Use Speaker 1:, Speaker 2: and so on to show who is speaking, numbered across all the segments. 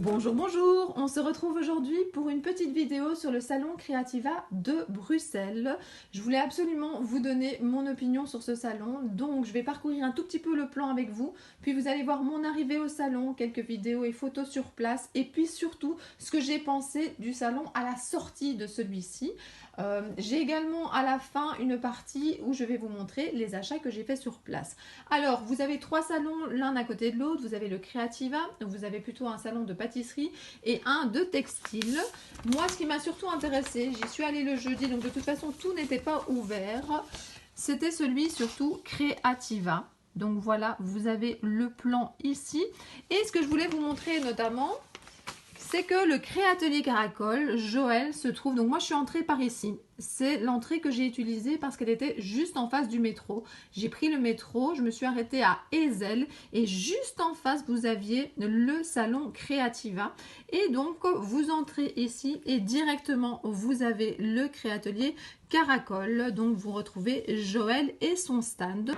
Speaker 1: Bonjour, bonjour! On se retrouve aujourd'hui pour une petite vidéo sur le salon Creativa de Bruxelles. Je voulais absolument vous donner mon opinion sur ce salon, donc je vais parcourir un tout petit peu le plan avec vous, puis vous allez voir mon arrivée au salon, quelques vidéos et photos sur place, et puis surtout ce que j'ai pensé du salon à la sortie de celui-ci. J'ai également à la fin une partie où je vais vous montrer les achats que j'ai fait sur place. Alors, vous avez trois salons l'un à côté de l'autre. Vous avez le Creativa, vous avez plutôt un salon de pâtisserie et un de textile. Moi, ce qui m'a surtout intéressé, j'y suis allée le jeudi, donc de toute façon, tout n'était pas ouvert. C'était celui surtout Creativa. Donc voilà, vous avez le plan ici. Et ce que je voulais vous montrer notamment, c'est que le Créatelier Caracol, Joël, se trouve... Donc moi, je suis entrée par ici. C'est l'entrée que j'ai utilisée parce qu'elle était juste en face du métro. J'ai pris le métro, je me suis arrêtée à Ezel et juste en face, vous aviez le salon Creativa. Et donc, vous entrez ici et directement, vous avez le Créatelier Caracol. Donc, vous retrouvez Joël et son stand.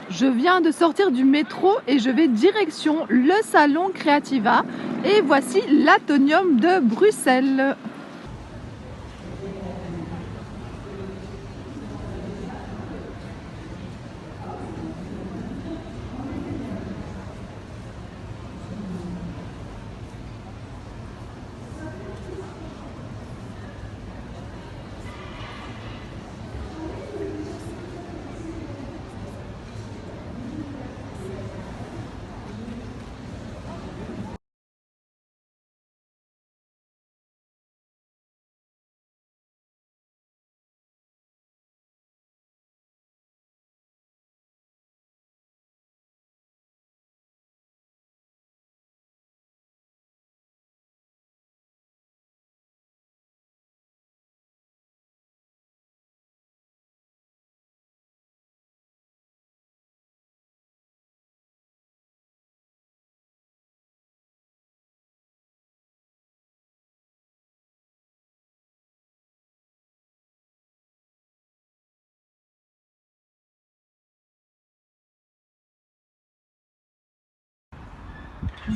Speaker 1: Je viens de sortir du métro et je vais direction le salon Creativa. Et voici l'Atonium de Bruxelles.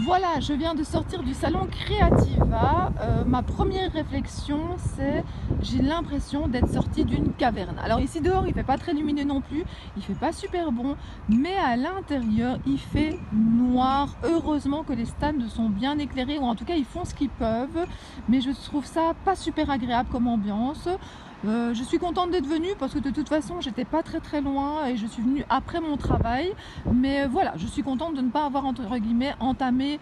Speaker 1: Voilà, je viens de sortir du salon Creativa. Ma première réflexion, c'est j'ai l'impression d'être sortie d'une caverne. Alors ici dehors, il fait pas très lumineux non plus, il fait pas super bon, mais à l'intérieur, il fait noir. Heureusement que les stands sont bien éclairés, ou en tout cas, ils font ce qu'ils peuvent, mais je trouve ça pas super agréable comme ambiance. Je suis contente d'être venue parce que de toute façon j'étais pas très loin et je suis venue après mon travail, mais voilà, je suis contente de ne pas avoir entre guillemets entamé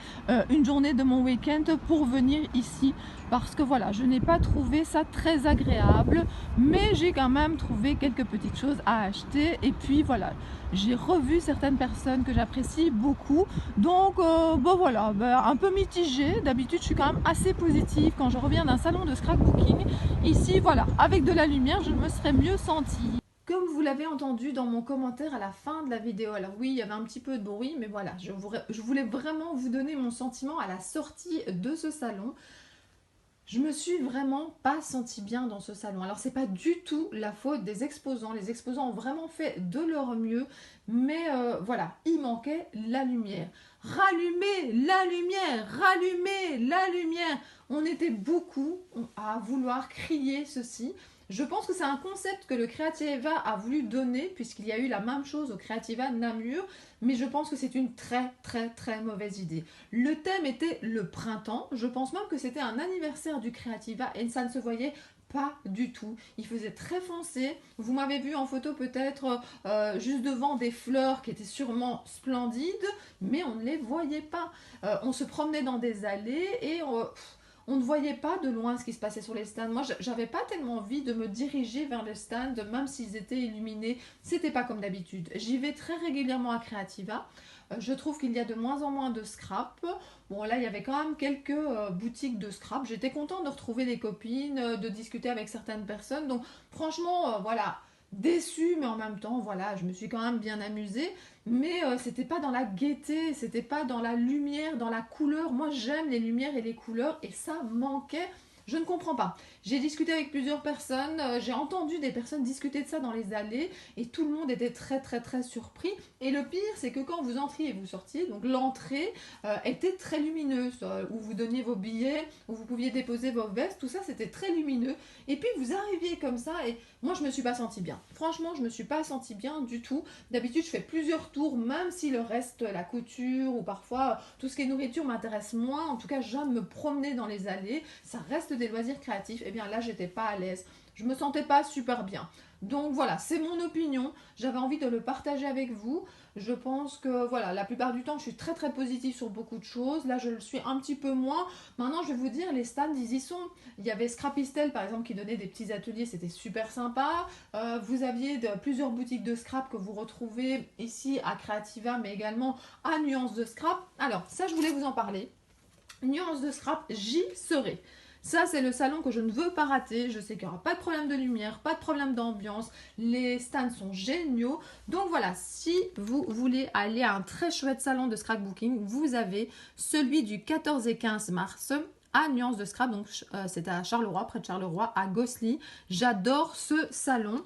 Speaker 1: une journée de mon week-end pour venir ici, parce que voilà, je n'ai pas trouvé ça très agréable, mais j'ai quand même trouvé quelques petites choses à acheter. Et puis voilà, j'ai revu certaines personnes que j'apprécie beaucoup, donc bon voilà, un peu mitigée. D'habitude je suis quand même assez positive quand je reviens d'un salon de scrapbooking. Ici voilà, avec de la lumière, je me serais mieux sentie. Comme vous l'avez entendu dans mon commentaire à la fin de la vidéo, alors oui, il y avait un petit peu de bruit, mais voilà, je voulais vraiment vous donner mon sentiment à la sortie de ce salon. Je me suis vraiment pas sentie bien dans ce salon. Alors c'est pas du tout la faute des exposants. Les exposants ont vraiment fait de leur mieux, mais voilà, il manquait la lumière. Rallumez la lumière, rallumez la lumière. On était beaucoup à vouloir crier ceci. Je pense que c'est un concept que le Creativa a voulu donner, puisqu'il y a eu la même chose au Creativa Namur, mais je pense que c'est une très mauvaise idée. Le thème était le printemps, je pense même que c'était un anniversaire du Creativa et ça ne se voyait pas du tout. Il faisait très foncé. Vous m'avez vu en photo peut-être juste devant des fleurs qui étaient sûrement splendides, mais on ne les voyait pas. On se promenait dans des allées et on ne voyait pas de loin ce qui se passait sur les stands. Moi, j'avais pas tellement envie de me diriger vers les stands, même s'ils étaient illuminés. C'était pas comme d'habitude. J'y vais très régulièrement à Creativa. Je trouve qu'il y a de moins en moins de scrap. Bon, là, il y avait quand même quelques boutiques de scrap. J'étais contente de retrouver des copines, de discuter avec certaines personnes. Donc, franchement, voilà, déçue, mais en même temps, voilà, je me suis quand même bien amusée. Mais c'était pas dans la gaieté, c'était pas dans la lumière, dans la couleur. Moi, j'aime les lumières et les couleurs, et ça manquait Je ne comprends pas. J'ai discuté avec plusieurs personnes, j'ai entendu des personnes discuter de ça dans les allées et tout le monde était très surpris. Et le pire, c'est que quand vous entriez et vous sortiez, donc l'entrée était très lumineuse, où vous donniez vos billets, où vous pouviez déposer vos vestes, tout ça c'était très lumineux. Et puis vous arriviez comme ça et moi je me suis pas sentie bien. Franchement, je me suis pas sentie bien du tout. D'habitude, je fais plusieurs tours, même si le reste, la couture ou parfois tout ce qui est nourriture m'intéresse moins. En tout cas, j'aime me promener dans les allées. Ça reste des loisirs créatifs. Et bien là, j'étais pas à l'aise. Je me sentais pas super bien. Donc voilà, c'est mon opinion. J'avais envie de le partager avec vous. Je pense que voilà, la plupart du temps, je suis très positive sur beaucoup de choses. Là, je le suis un petit peu moins. Maintenant, je vais vous dire, les stands, ils y sont. Il y avait Scrapistel, par exemple, qui donnait des petits ateliers. C'était super sympa. Vous aviez plusieurs boutiques de scrap que vous retrouvez ici à Creativa, mais également à Nuance de Scrap. Alors, ça, je voulais vous en parler. Nuance de Scrap, j'y serai. Ça, c'est le salon que je ne veux pas rater. Je sais qu'il n'y aura pas de problème de lumière, pas de problème d'ambiance. Les stands sont géniaux. Donc voilà, si vous voulez aller à un très chouette salon de scrapbooking, vous avez celui du 14 et 15 mars à Nuance de Scrap, donc c'est à Charleroi, près de Charleroi, à Gosselies. J'adore ce salon.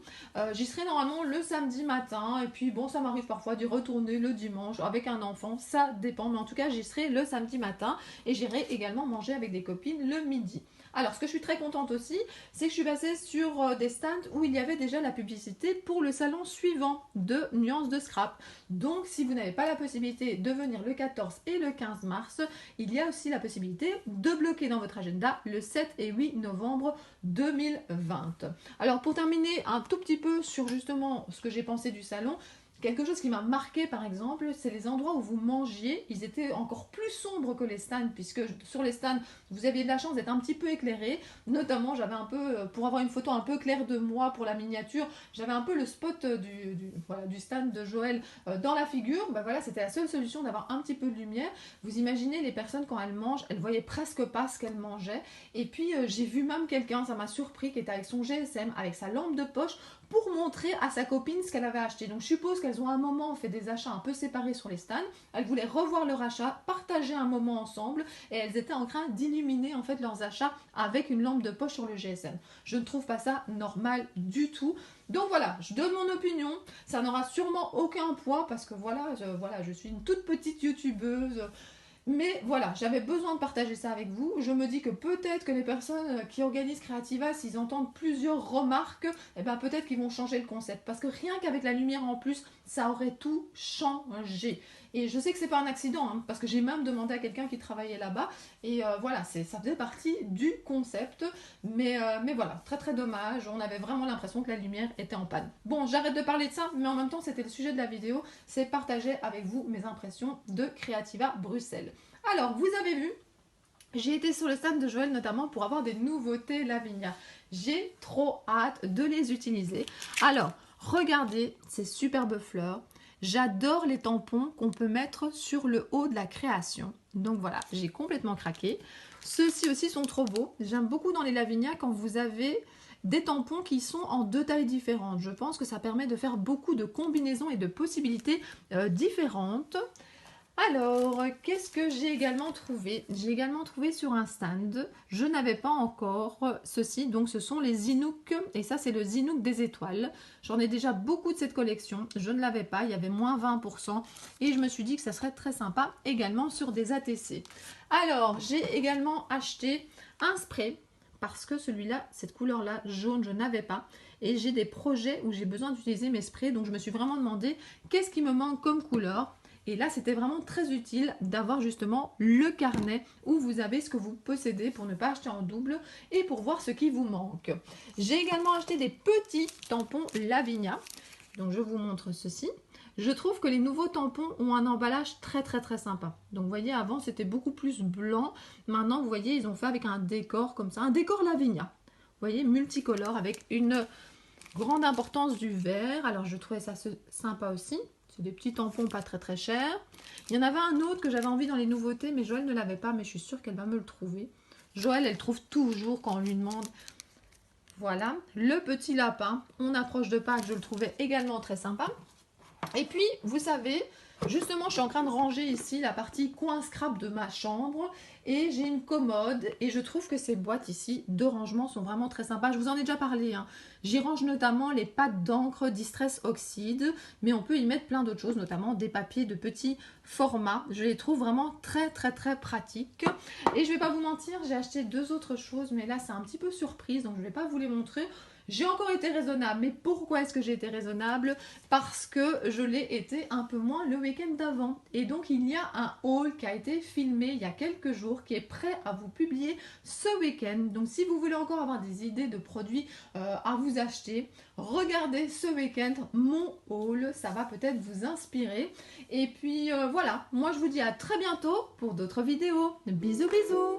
Speaker 1: J'y serai normalement le samedi matin, et puis bon, ça m'arrive parfois d'y retourner le dimanche avec un enfant, ça dépend, mais en tout cas, j'y serai le samedi matin, et j'irai également manger avec des copines le midi. Alors, ce que je suis très contente aussi, c'est que je suis passée sur des stands où il y avait déjà la publicité pour le salon suivant de Nuance de Scrap. Donc, si vous n'avez pas la possibilité de venir le 14 et le 15 mars, il y a aussi la possibilité de bloquer dans votre agenda le 7 et 8 novembre 2020. Alors, pour terminer un tout petit peu sur justement ce que j'ai pensé du salon, quelque chose qui m'a marqué par exemple, c'est les endroits où vous mangiez. Ils étaient encore plus sombres que les stands, puisque sur les stands, vous aviez de la chance d'être un petit peu éclairé. Notamment, j'avais un peu, pour avoir une photo un peu claire de moi pour la miniature, j'avais un peu le spot du stand de Joël dans la figure. Bah voilà, c'était la seule solution d'avoir un petit peu de lumière. Vous imaginez les personnes quand elles mangent, elles voyaient presque pas ce qu'elles mangeaient. Et puis, j'ai vu même quelqu'un, ça m'a surpris, qui était avec son GSM, avec sa lampe de poche, pour montrer à sa copine ce qu'elle avait acheté. Donc je suppose qu'elles ont à un moment fait des achats un peu séparés sur les stands. Elles voulaient revoir leur achat, partager un moment ensemble et elles étaient en train d'illuminer en fait leurs achats avec une lampe de poche sur le GSM. Je ne trouve pas ça normal du tout. Donc voilà, je donne mon opinion. Ça n'aura sûrement aucun poids parce que voilà, je suis une toute petite youtubeuse. Mais voilà, j'avais besoin de partager ça avec vous. Je me dis que peut-être que les personnes qui organisent Creativa, s'ils entendent plusieurs remarques, eh ben peut-être qu'ils vont changer le concept. Parce que rien qu'avec la lumière en plus, ça aurait tout changé. Et je sais que c'est pas un accident, hein, parce que j'ai même demandé à quelqu'un qui travaillait là-bas. Et voilà, ça faisait partie du concept. Mais voilà, très dommage. On avait vraiment l'impression que la lumière était en panne. Bon, j'arrête de parler de ça, mais en même temps, c'était le sujet de la vidéo. C'est partager avec vous mes impressions de Creativa Bruxelles. Alors, vous avez vu, j'ai été sur le stand de Joël notamment pour avoir des nouveautés Lavinia. J'ai trop hâte de les utiliser. Alors, regardez ces superbes fleurs. J'adore les tampons qu'on peut mettre sur le haut de la création. Donc voilà, j'ai complètement craqué. Ceux-ci aussi sont trop beaux. J'aime beaucoup dans les Lavinia quand vous avez des tampons qui sont en deux tailles différentes. Je pense que ça permet de faire beaucoup de combinaisons et de possibilités différentes. Alors, qu'est-ce que j'ai également trouvé? J'ai également trouvé sur un stand, je n'avais pas encore ceci, donc ce sont les Zinook, et ça c'est le Zinook des étoiles. J'en ai déjà beaucoup de cette collection, je ne l'avais pas, il y avait moins 20%, et je me suis dit que ça serait très sympa également sur des ATC. Alors, j'ai également acheté un spray, parce que celui-là, cette couleur-là, jaune, je n'avais pas. Et j'ai des projets où j'ai besoin d'utiliser mes sprays, donc je me suis vraiment demandé qu'est-ce qui me manque comme couleur. Et là, c'était vraiment très utile d'avoir justement le carnet où vous avez ce que vous possédez pour ne pas acheter en double et pour voir ce qui vous manque. J'ai également acheté des petits tampons Lavinia. Donc, je vous montre ceci. Je trouve que les nouveaux tampons ont un emballage très sympa. Donc, vous voyez, avant, c'était beaucoup plus blanc. Maintenant, vous voyez, ils ont fait avec un décor comme ça, un décor Lavinia. Vous voyez, multicolore avec une grande importance du vert. Alors, je trouvais ça sympa aussi. C'est des petits tampons pas très chers. Il y en avait un autre que j'avais envie dans les nouveautés, mais Joël ne l'avait pas, mais je suis sûre qu'elle va me le trouver. Joël, elle trouve toujours quand on lui demande. Voilà, le petit lapin. On approche de Pâques, je le trouvais également très sympa. Et puis, vous savez, Justement, je suis en train de ranger ici la partie coin scrap de ma chambre et j'ai une commode et je trouve que ces boîtes ici de rangement sont vraiment très sympas. Je vous en ai déjà parlé, hein. J'y range notamment les pâtes d'encre Distress Oxide, mais on peut y mettre plein d'autres choses, notamment des papiers de petits formats. Je les trouve vraiment très pratiques. Et je vais pas vous mentir, j'ai acheté deux autres choses, mais là c'est un petit peu surprise, donc je vais pas vous les montrer. J'ai encore été raisonnable, mais pourquoi est-ce que j'ai été raisonnable? Parce que je l'ai été un peu moins le week-end d'avant. Et donc il y a un haul qui a été filmé il y a quelques jours qui est prêt à vous publier ce week-end. Donc si vous voulez encore avoir des idées de produits à vous acheter, regardez ce week-end mon haul, ça va peut-être vous inspirer. Et puis voilà, moi je vous dis à très bientôt pour d'autres vidéos. Bisous bisous.